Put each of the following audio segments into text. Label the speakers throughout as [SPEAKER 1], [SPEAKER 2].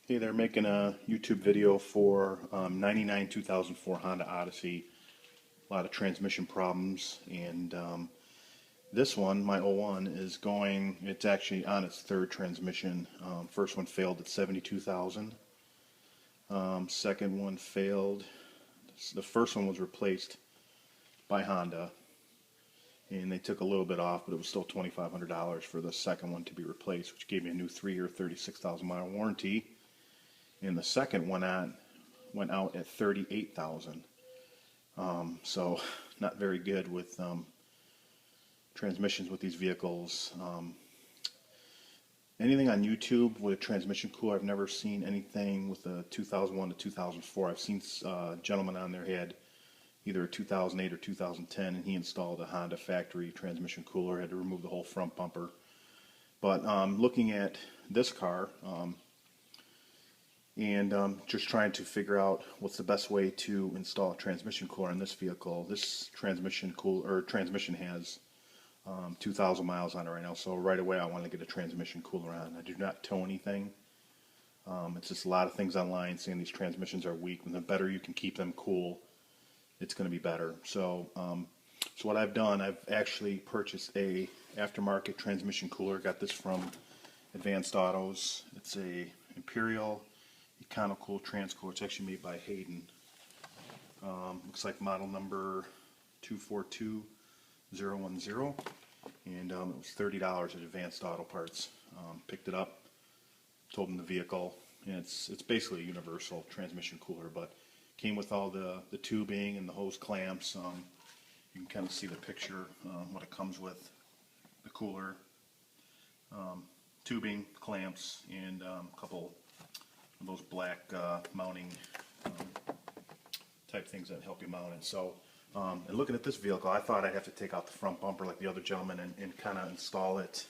[SPEAKER 1] Hey, they're making a YouTube video for 99 2004 Honda Odyssey. A lot of transmission problems, and this one, my '01, is going. It's actually on its third transmission. First one failed at 72,000. Second one failed. The first one was replaced by Honda, and they took a little bit off, but it was still $2,500 for the second one to be replaced, which gave me a new 3-year, 36,000 mile warranty. And the second one went out at 38,000. So not very good with transmissions with these vehicles. Anything on YouTube with a transmission cooler, I've never seen anything with a 2001 to 2004. I've seen a gentleman on there had either a 2008 or 2010, and he installed a Honda factory transmission cooler, had to remove the whole front bumper. But looking at this car, and just trying to figure out what's the best way to install a transmission cooler in this vehicle. This transmission has 2,000 miles on it right now, so right away I want to get a transmission cooler on. I do not tow anything. It's just a lot of things online saying these transmissions are weak, and the better you can keep them cool, it's going to be better. So, so what I've done, I've actually purchased a aftermarket transmission cooler. Got this from Advanced Autos. It's a Imperial Econocool Transcooler. It's actually made by Hayden. Looks like model number 242010, and it was $30 at Advanced Auto Parts. Picked it up, told them the vehicle, and it's basically a universal transmission cooler, but came with all the tubing and the hose clamps. You can kind of see the picture, what it comes with: the cooler, tubing, clamps, and a couple of those black mounting type things that help you mount it. So, and looking at this vehicle, I thought I'd have to take out the front bumper like the other gentleman and kind of install it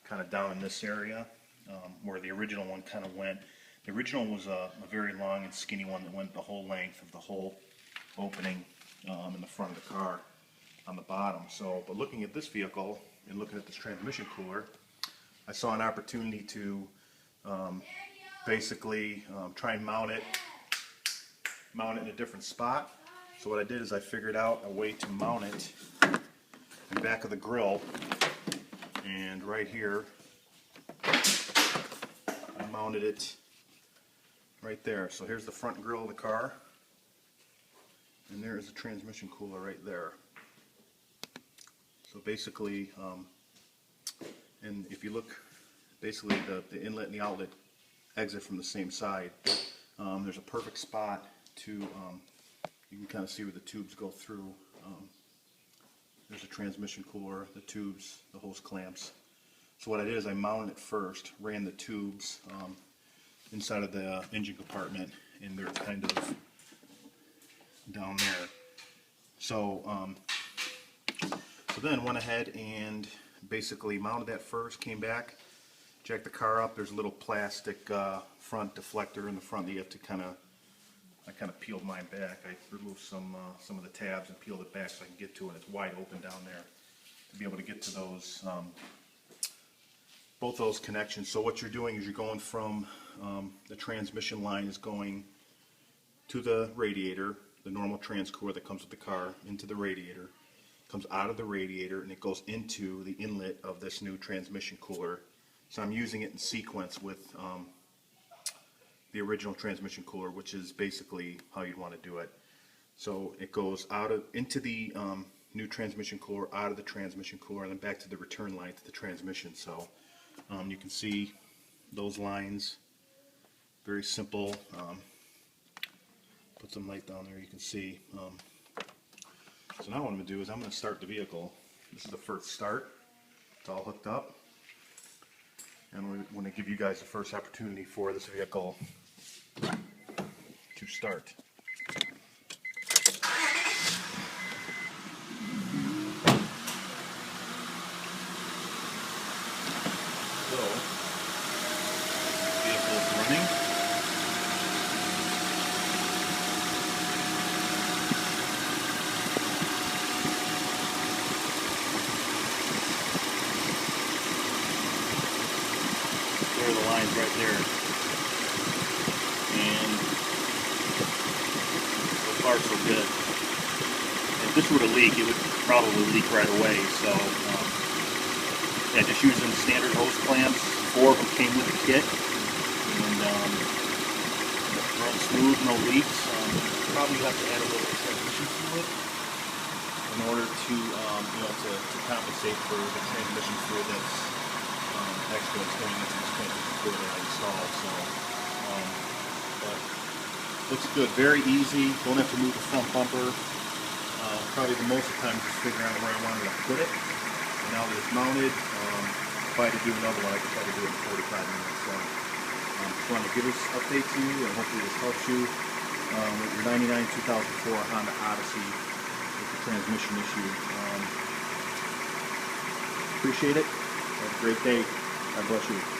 [SPEAKER 1] kind of down in this area where the original one kind of went. The original was a very long and skinny one that went the whole length of the whole opening in the front of the car on the bottom. So, but looking at this vehicle and looking at this transmission cooler, I saw an opportunity to basically try and mount it in a different spot. So what I did is I figured out a way to mount it in the back of the grill, and right here I mounted it right there. So here's the front grill of the car, and there's the transmission cooler right there. So basically, and if you look, basically the inlet and the outlet exit from the same side. There's a perfect spot to, you can kind of see where the tubes go through. There's a transmission cooler, the tubes, the hose clamps. So what I did is I mounted it first, ran the tubes inside of the engine compartment, and they're kind of down there. So, so then went ahead and basically mounted that first, came back, jacked the car up. There's a little plastic front deflector in the front that you have to I kind of peeled mine back. I removed some of the tabs and peeled it back so I can get to it. It's wide open down there to be able to get to those, both those connections. So what you're doing is you're going from the transmission line is going to the radiator, the normal transcooler that comes with the car, into the radiator. It comes out of the radiator and it goes into the inlet of this new transmission cooler. So I'm using it in sequence with the original transmission cooler, which is basically how you'd want to do it. So it goes into the new transmission cooler, out of the transmission cooler, and then back to the return line to the transmission. So you can see those lines, very simple. Put some light down there, you can see. So now what I'm going to do is I'm going to start the vehicle. This is the first start. It's all hooked up. And we want to give you guys the first opportunity for this vehicle to start. So, vehicle is running. There are the lines right there. And so far so good. And if this were to leak, it would probably leak right away. So yeah, just using standard hose clamps. 4 of them came with the kit, and run smooth, no leaks. Probably have to add a little transmission fluid in order to to compensate for the transmission fluid that's extra that's going into this transmission fluid that I installed. So, but looks good, very easy. Don't have to move the front bumper. Probably the most of the time just figuring out where I wanted to put it. And now that it's mounted, if I had to do another one, I could probably do it in 45 minutes. So just wanted to give this update to you, and hopefully this helps you with your 99 2004 Honda Odyssey with the transmission issue. Appreciate it. Have a great day. God bless you.